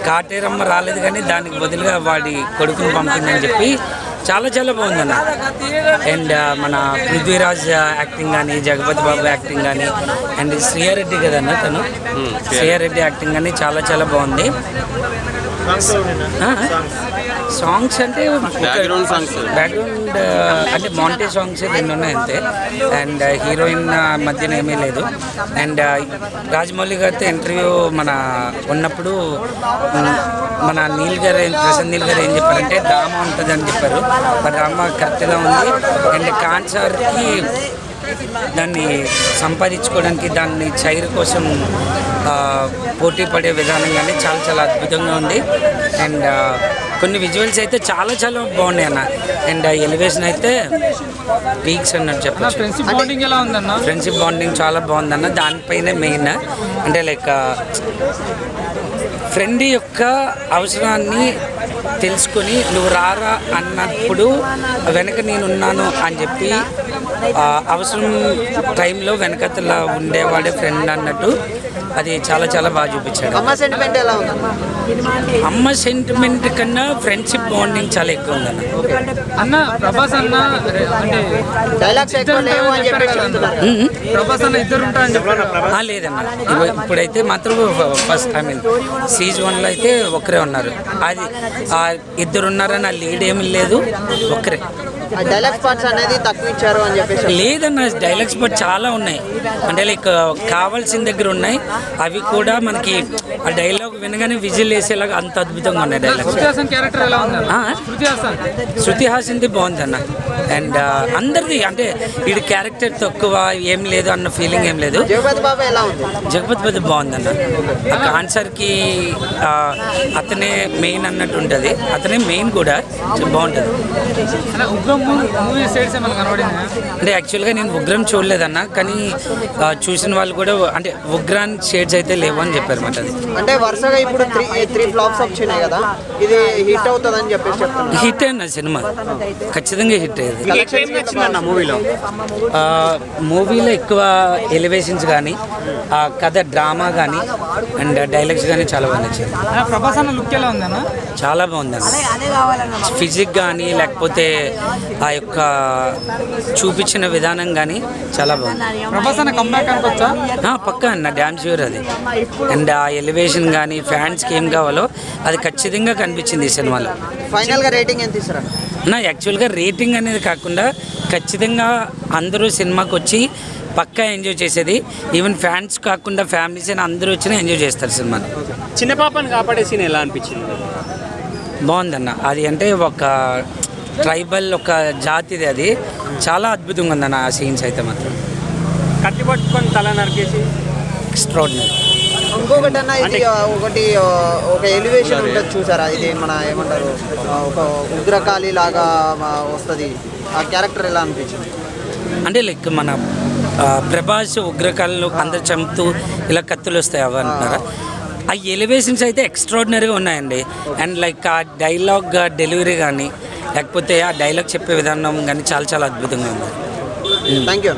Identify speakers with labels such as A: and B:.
A: కాటేరమ్మ రాలేదు కానీ దానికి బదులుగా వాడి కొడుకుని పంపిందని చెప్పి చాలా చాలా బాగుందన్న. అండ్ మన పృథ్వీరాజ్ యాక్టింగ్ కానీ, జగపతి బాబు యాక్టింగ్ కానీ, అండ్ శ్రీయారెడ్డి కదన్న తను, శ్రీయారెడ్డి యాక్టింగ్ కానీ చాలా చాలా బాగుంది. సాంగ్స్ అంటే బ్యాక్గ్రౌండ్ అంటే మాంటే సాంగ్స్ రెండు ఉన్నాయి అంతే. అండ్ హీరోయిన్ మధ్యన ఏమీ లేదు. అండ్ రాజమౌళి గారితో ఇంటర్వ్యూ ఉన్నప్పుడు మన ప్రశాంత్ నీల్ గారు ఏం చెప్పారంటే డ్రామా ఉంటుంది అని చెప్పారు. ఆ డ్రామా కరెక్ట్గా ఉంది. అండ్ కాన్సర్కి దాన్ని సంపాదించుకోవడానికి, దాన్ని చైర్ కోసం పోటీ పడే విధానం కానీ చాలా చాలా అద్భుతంగా ఉంది. అండ్ కొన్ని విజువల్స్ అయితే చాలా చాలా బాగున్నాయి అన్న. అండ్ ఎలివేషన్ అయితే పీక్స్ అన్నట్టు చెప్పచ్చు. ఫ్రెండ్షిప్ బాండింగ్ చాలా బాగుందన్న. దానిపైనే మెయిన్ అంటే లైక్ ఫ్రెండ్ యొక్క అవసరాన్ని తెలుసుకొని నువ్వు రారా అన్నప్పుడు వెనక నేనున్నాను అని చెప్పి అవసరం టైంలో వెనకతలా ఉండేవాడే ఫ్రెండ్ అన్నట్టు అది చాలా చాలా బాగా చూపించాడు. అమ్మ సెంటిమెంట్ కన్నా ఫ్రెండ్షిప్ బాండింగ్ చాలా ఎక్కువ ఉందన్న.
B: ప్రభాస్ అన్న
A: లేదన్న, ఇప్పుడైతే మాత్రం ఫస్ట్ సీజన్ 1లో అయితే ఒకరే ఉన్నారు. అది ఇద్దరు ఉన్నారని ఆ లీడ్ ఏమి లేదు, ఒకరే.
C: డైలాగ్స్ పార్ట్స్ అనేది తక్కువ ఇచ్చారు అని చెప్పేసి
A: లేదన్న, డైలాగ్స్ పార్ట్ చాలా ఉన్నాయి. అంటే లైక్ కావాల్సిన దగ్గర ఉన్నాయి. అవి కూడా మనకి ఆ డైలాగ్ వినగానే విజిల్ వేసేలాగా అంత అద్భుతంగా ఉన్నాయి డైలాగ్స్. శృతి హాసన్ది బాగుందన్న. అండ్ అందరిది అంటే వీడి క్యారెక్టర్ తక్కువ ఏం లేదు అన్న ఫీలింగ్ ఏం లేదు.
C: జగపతి బాబు ఎలా ఉంది?
A: జగపతి బాబు బాగుందన్న. ఆ కాన్సర్కి అతనే మెయిన్ అన్నట్టు ఉంటుంది. అతనే మెయిన్ కూడా బాగుంటుంది. అంటే యాక్చువల్గా నేను ఉగ్రం చూడలేదన్న, కానీ చూసిన వాళ్ళు కూడా అంటే ఉగ్రాన్ షేడ్స్ అయితే లేవు అని చెప్పారు మాట. అది
C: అంటే వరుసగా ఇప్పుడు త్రీ ఫ్లాప్స్ వచ్చినాయి కదా, ఇది హిట్ అవుతుందని చెప్పేసి చెప్తాను.
A: హిట్ అయిన సినిమా ఖచ్చితంగా హిట్ అయ్యేది. మూవీలో ఎక్కువ ఎలివేషన్స్ కానీ, కథ డ్రామా కానీ, అండ్ డైలాగ్స్ కానీ చాలా బాగా నచ్చింది. చాలా బాగుందన్న. ఫిజిక్ కానీ లేకపోతే ఆ యొక్క చూపించిన విధానం కానీ చాలా బాగుంది. పక్కా అన్న, డ్యామ్ ష్యూర్ అది. అండ్ ఆ ఎలివేషన్ కానీ ఫ్యాన్స్కి ఏం కావాలో అది ఖచ్చితంగా కనిపించింది ఈ సినిమాలో.
C: ఫైనల్గా రేటింగ్ ఎంత ఇస్తారా?
A: యాక్చువల్గా రేటింగ్ అనేది కాకుండా ఖచ్చితంగా అందరూ సినిమాకి వచ్చి పక్కా ఎంజాయ్ చేసేది. ఈవెన్ ఫ్యాన్స్ కాకుండా ఫ్యామిలీస్ అయినా అందరూ వచ్చినా ఎంజాయ్ చేస్తారు సినిమాని.
B: చిన్న పాపని కాపాడే సీన్ ఎలా అనిపించింది?
A: బాగుందన్న. అది అంటే ఒక ట్రైబల్ ఒక జాతిది, అది చాలా అద్భుతంగా ఉందన్న. ఆ సీన్స్ అయితే మాత్రం
B: కత్తి పట్టుకొని తల నరికేసి
A: ఎక్స్ట్రాడినరీ.
C: ఇంకొకటి అన్న, ఇది ఒక ఎలివేషన్ ఉంటుంది చూసారా? ఇది మన ఏమంటారు, ఒక ఉగ్రకాళి లాగా వస్తుంది. ఆ క్యారెక్టర్ ఎలా అనిపించింది?
A: అంటే లైక్ మన ప్రభాస్ ఉగ్రకాళిలో అందరు చంపుతూ ఇలా కత్తులు వస్తాయి అవి అంటున్నారా? ఆ ఎలివేషన్స్ అయితే ఎక్స్ట్రాడినరీగా ఉన్నాయండి. అండ్ లైక్ ఆ డైలాగ్ డెలివరీ కానీ లేకపోతే ఆ డైలాగ్ చెప్పే విధానం కానీ చాలా చాలా అద్భుతంగా ఉంది.
C: Thank you.